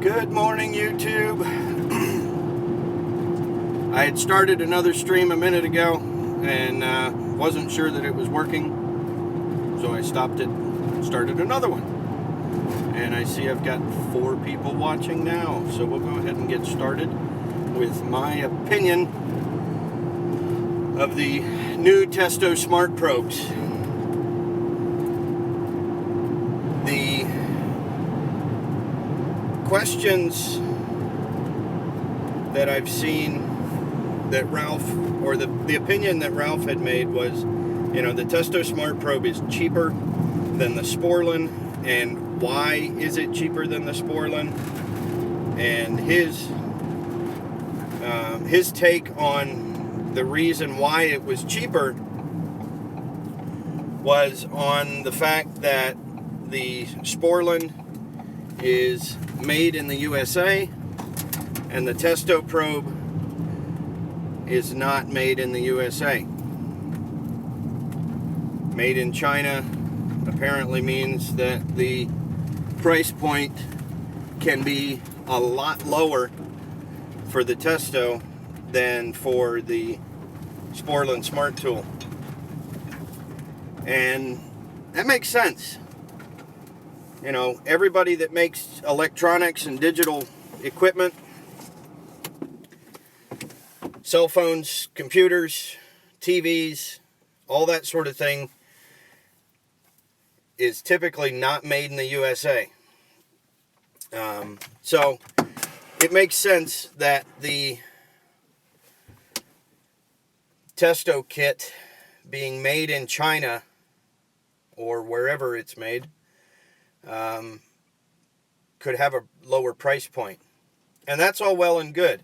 Good morning, YouTube. I had started another stream a minute ago and wasn't sure that it was working, so I stopped it and started another one. And I see I've got 4 people watching now, so we'll go ahead and get started with my opinion of the new Testo Smart Probes. The questions that I've seen that Ralph, or the opinion that Ralph had made was, the Testo Smart Probe is cheaper than the Sporlan, and why is it cheaper than the Sporlan? And his take on the reason why it was cheaper was on the fact that the Sporlan is made in the USA and the Testo probe is not made in the USA. Made in China apparently means that the price point can be a lot lower for the Testo than for the Sporlan Smart Tool. And that makes sense. Everybody that makes electronics and digital equipment, cell phones, computers, TVs, all that sort of thing, is typically not made in the USA. So it makes sense that the Testo kit being made in China or wherever it's made could have a lower price point. And that's all well and good.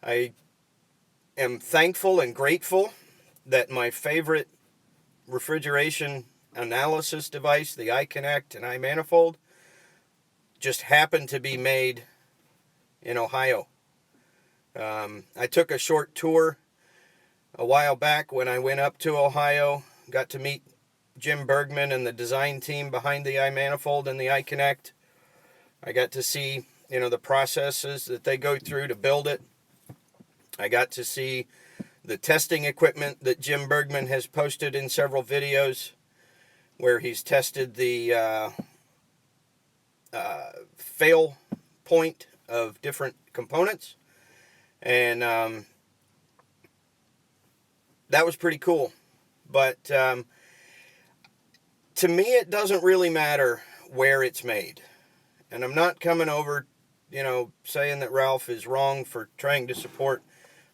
I am thankful and grateful that my favorite refrigeration analysis device, the iConnect and iManifold, just happened to be made in Ohio. I took a short tour a while back when I went up to Ohio, got to meet Jim Bergman and the design team behind the iManifold and the iConnect. I got to see, the processes that they go through to build it. I got to see the testing equipment that Jim Bergman has posted in several videos where he's tested the fail point of different components. And that was pretty cool. But to me, it doesn't really matter where it's made. And I'm not coming over, saying that Ralph is wrong for trying to support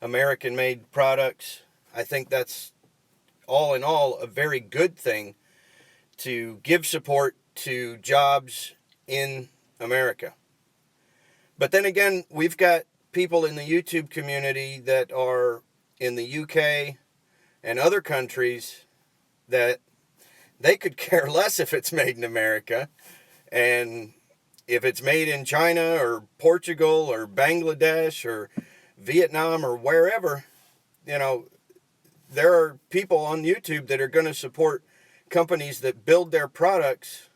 American-made products. I think that's, all in all, a very good thing to give support to jobs in America. But then again, we've got people in the YouTube community that are in the UK and other countries that they could care less if it's made in America. And if it's made in China or Portugal or Bangladesh or Vietnam or wherever, there are people on YouTube that are going to support companies that build their products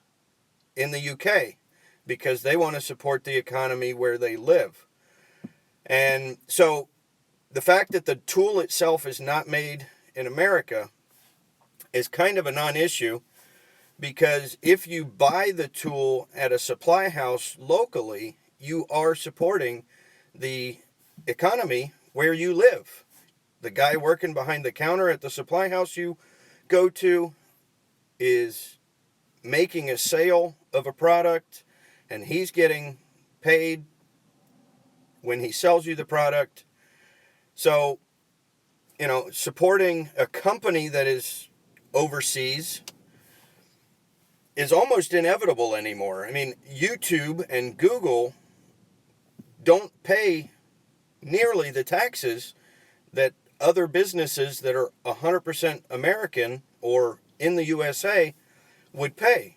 in the UK because they want to support the economy where they live. And so the fact that the tool itself is not made in America is kind of a non-issue, because if you buy the tool at a supply house locally, you are supporting the economy where you live. The guy working behind the counter at the supply house you go to is making a sale of a product, and he's getting paid when he sells you the product. So, supporting a company that is overseas is almost inevitable anymore. I mean, YouTube and Google don't pay nearly the taxes that other businesses that are 100% American or in the USA would pay.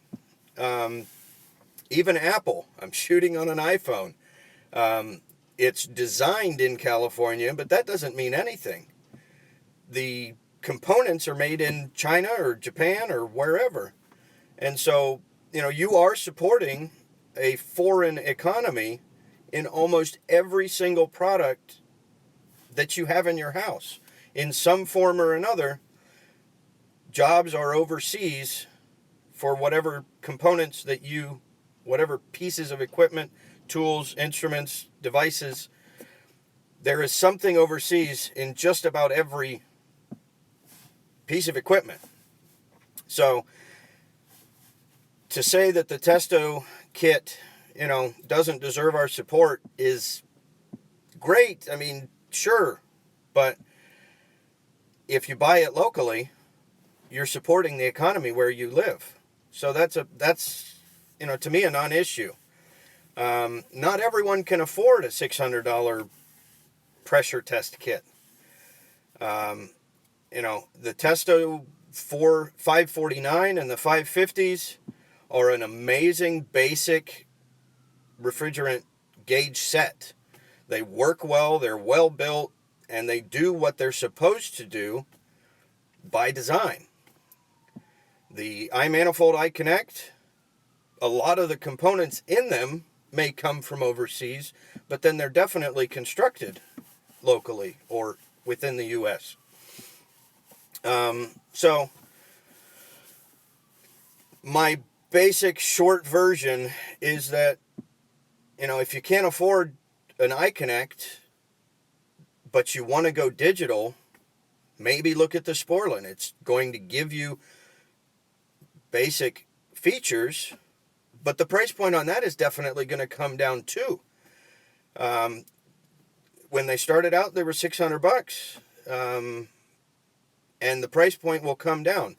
Even Apple, I'm shooting on an iPhone. It's designed in California, but that doesn't mean anything. The components are made in China or Japan or wherever. And so, you are supporting a foreign economy in almost every single product that you have in your house. In some form or another, jobs are overseas for whatever components that you, whatever pieces of equipment, tools, instruments, devices. There is something overseas in just about every piece of equipment. So to say that the Testo kit, doesn't deserve our support is great. I mean, sure, but if you buy it locally, you're supporting the economy where you live. So that's to me a non-issue. Not everyone can afford a $600 pressure test kit. The Testo 549 and the 550s are an amazing basic refrigerant gauge set. They work well, they're well built, and they do what they're supposed to do by design. The iManifold iConnect, a lot of the components in them may come from overseas, but then they're definitely constructed locally or within the U.S. So my basic short version is that, if you can't afford an iConnect, but you want to go digital, maybe look at the Sporlan. It's going to give you basic features, but the price point on that is definitely going to come down too. When they started out, they were $600, and the price point will come down.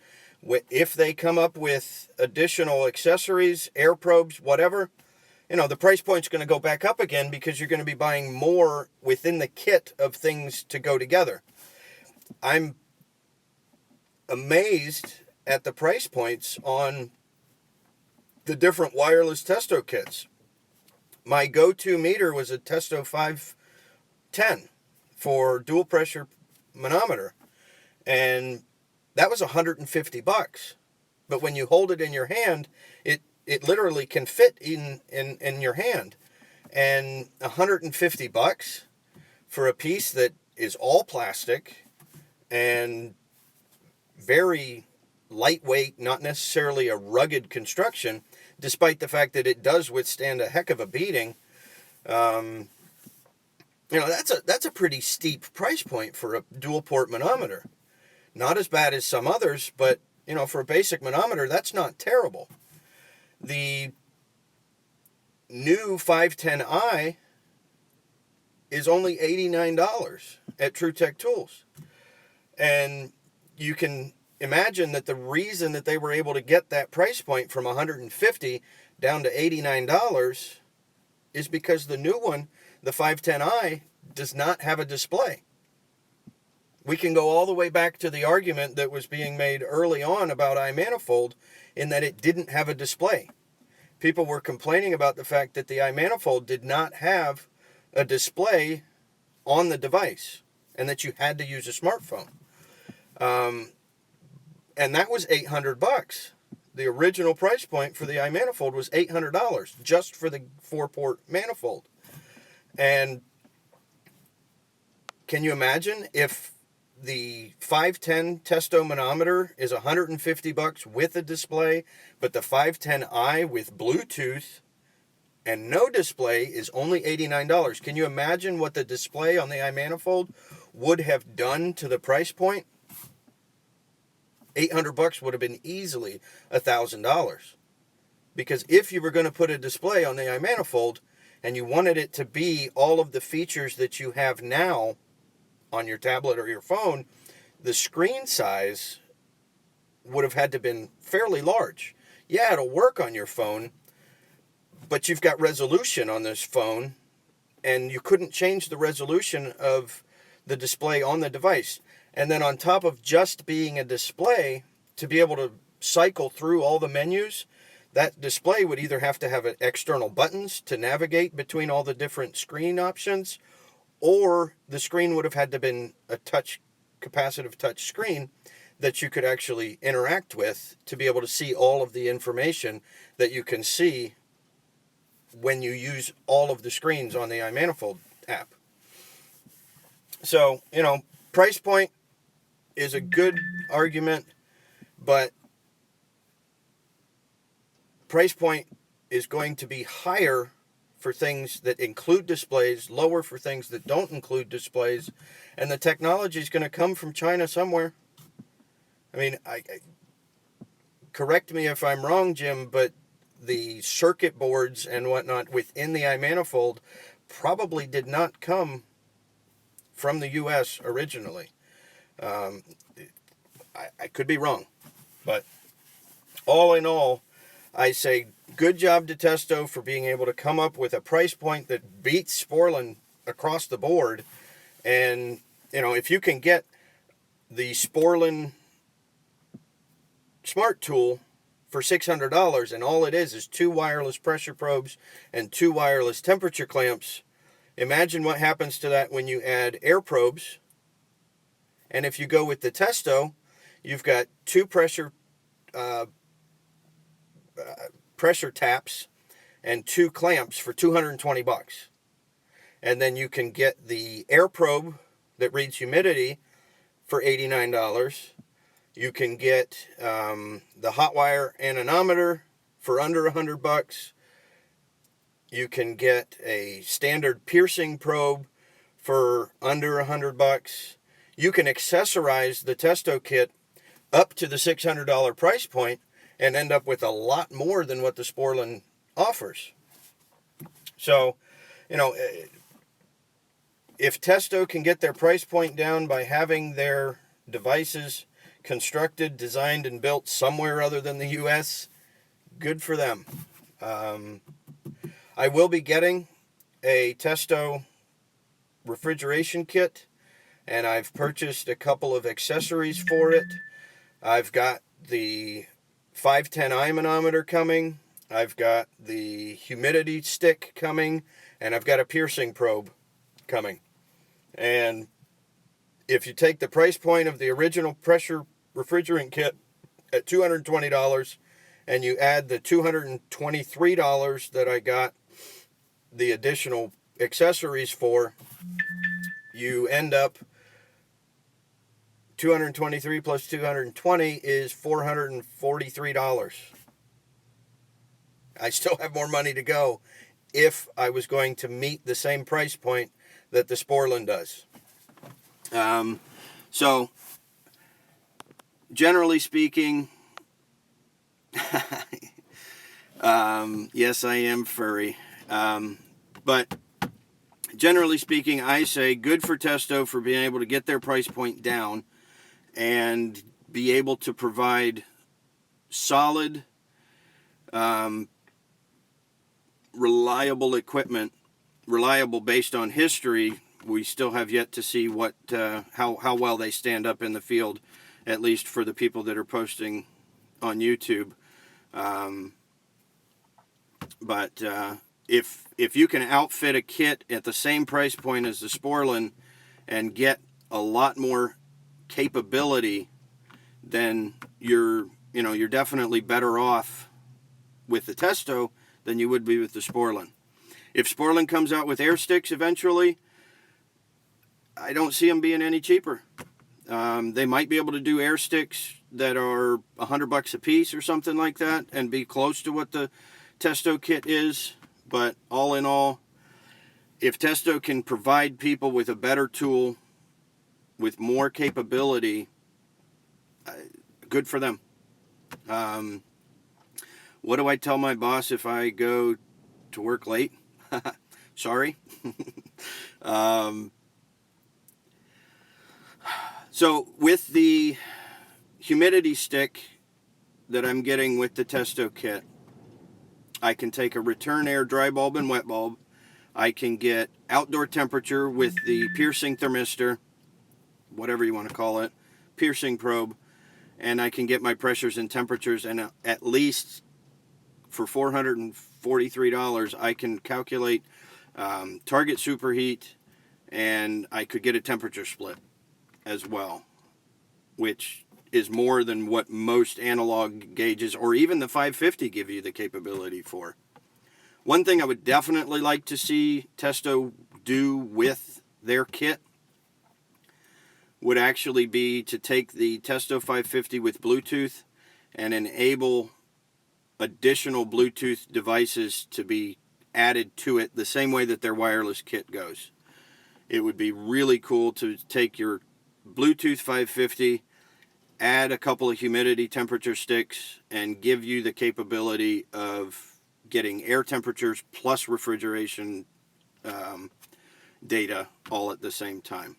If they come up with additional accessories, air probes, whatever, the price point's going to go back up again because you're going to be buying more within the kit of things to go together. I'm amazed at the price points on the different wireless Testo kits. My go-to meter was a Testo 510 for dual pressure manometer, and that was $150. But when you hold it in your hand, it literally can fit in your hand. And $150 for a piece that is all plastic and very lightweight, not necessarily a rugged construction, despite the fact that it does withstand a heck of a beating. That's a pretty steep price point for a dual port manometer. Not as bad as some others, but for a basic manometer, that's not terrible. The new 510i is only $89 at TruTech Tools. And you can imagine that the reason that they were able to get that price point from $150 down to $89 is because the new one, the 510i, does not have a display. We can go all the way back to the argument that was being made early on about iManifold in that it didn't have a display. People were complaining about the fact that the iManifold did not have a display on the device and that you had to use a smartphone. And that was $800. The original price point for the iManifold was $800 just for the 4-port manifold. And can you imagine if the 510 Testo manometer is $150 with a display, but the 510i with Bluetooth and no display is only $89? Can you imagine what the display on the iManifold would have done to the price point? $800 would have been easily $1,000. Because if you were going to put a display on the iManifold and you wanted it to be all of the features that you have now on your tablet or your phone, the screen size would have had to been fairly large. Yeah, it'll work on your phone, but you've got resolution on this phone, and you couldn't change the resolution of the display on the device. And then on top of just being a display, to be able to cycle through all the menus, that display would either have to have external buttons to navigate between all the different screen options, or the screen would have had to have been a capacitive touch screen that you could actually interact with to be able to see all of the information that you can see when you use all of the screens on the iManifold app. So, price point is a good argument, but price point is going to be higher for things that include displays, lower for things that don't include displays, and the technology is going to come from China somewhere. I mean, correct me if I'm wrong, Jim, but the circuit boards and whatnot within the iManifold probably did not come from the U.S. originally. I could be wrong, but all in all, I say good job to Testo for being able to come up with a price point that beats Sporlan across the board. And, if you can get the Sporlan Smart Tool for $600, and all it is 2 wireless pressure probes and 2 wireless temperature clamps, imagine what happens to that when you add air probes. And if you go with the Testo, you've got 2 pressure taps and 2 clamps for $220. And then you can get the air probe that reads humidity for $89. You can get the hot wire anemometer for under $100. You can get a standard piercing probe for under $100. You can accessorize the Testo kit up to the $600 price point and end up with a lot more than what the Sporlan offers. So, if Testo can get their price point down by having their devices constructed, designed, and built somewhere other than the U.S., good for them. I will be getting a Testo refrigeration kit, and I've purchased a couple of accessories for it. I've got the 510i manometer coming, I've got the humidity stick coming, and I've got a piercing probe coming. And if you take the price point of the original pressure refrigerant kit at $220 and you add the $223 that I got the additional accessories for, you end up 223 plus 220 is $443. I still have more money to go if I was going to meet the same price point that the Sporlan does. So, generally speaking, yes, I am furry. But generally speaking, I say good for Testo for being able to get their price point down and be able to provide solid, reliable equipment, reliable based on history. We still have yet to see how well they stand up in the field, at least for the people that are posting on YouTube. But if you can outfit a kit at the same price point as the Sporlan and get a lot more capability, then you're definitely better off with the Testo than you would be with the Sporlan. If Sporlan comes out with air sticks eventually, I don't see them being any cheaper. They might be able to do air sticks that are $100 a piece or something like that and be close to what the Testo kit is. But all in all, if Testo can provide people with a better tool with more capability, good for them. What do I tell my boss if I go to work late? Sorry. So with the humidity stick that I'm getting with the Testo kit, I can take a return air dry bulb and wet bulb. I can get outdoor temperature with the piercing thermistor, whatever you want to call it, piercing probe, and I can get my pressures and temperatures, and at least for $443, I can calculate target superheat, and I could get a temperature split as well, which is more than what most analog gauges or even the 550 give you the capability for. One thing I would definitely like to see Testo do with their kit would actually be to take the Testo 550 with Bluetooth and enable additional Bluetooth devices to be added to it the same way that their wireless kit goes. It would be really cool to take your Bluetooth 550, add a couple of humidity temperature sticks, and give you the capability of getting air temperatures plus refrigeration data all at the same time.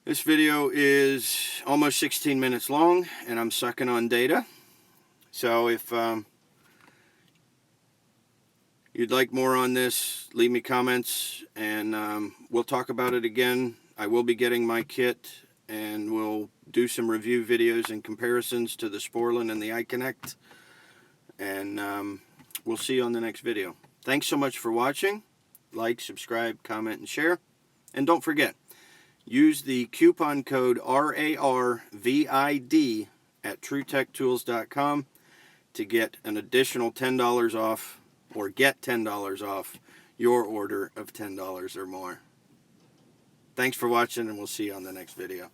This video is almost 16 minutes long, and I'm sucking on data. So if you'd like more on this, leave me comments, and we'll talk about it again. I will be getting my kit, and we'll do some review videos and comparisons to the Sporlan and the iConnect, and we'll see you on the next video. Thanks so much for watching. Like, subscribe, comment, and share. And don't forget, use the coupon code RARVID at TrueTechTools.com to get an additional $10 off, or get $10 off your order of $10 or more. Thanks for watching, and we'll see you on the next video.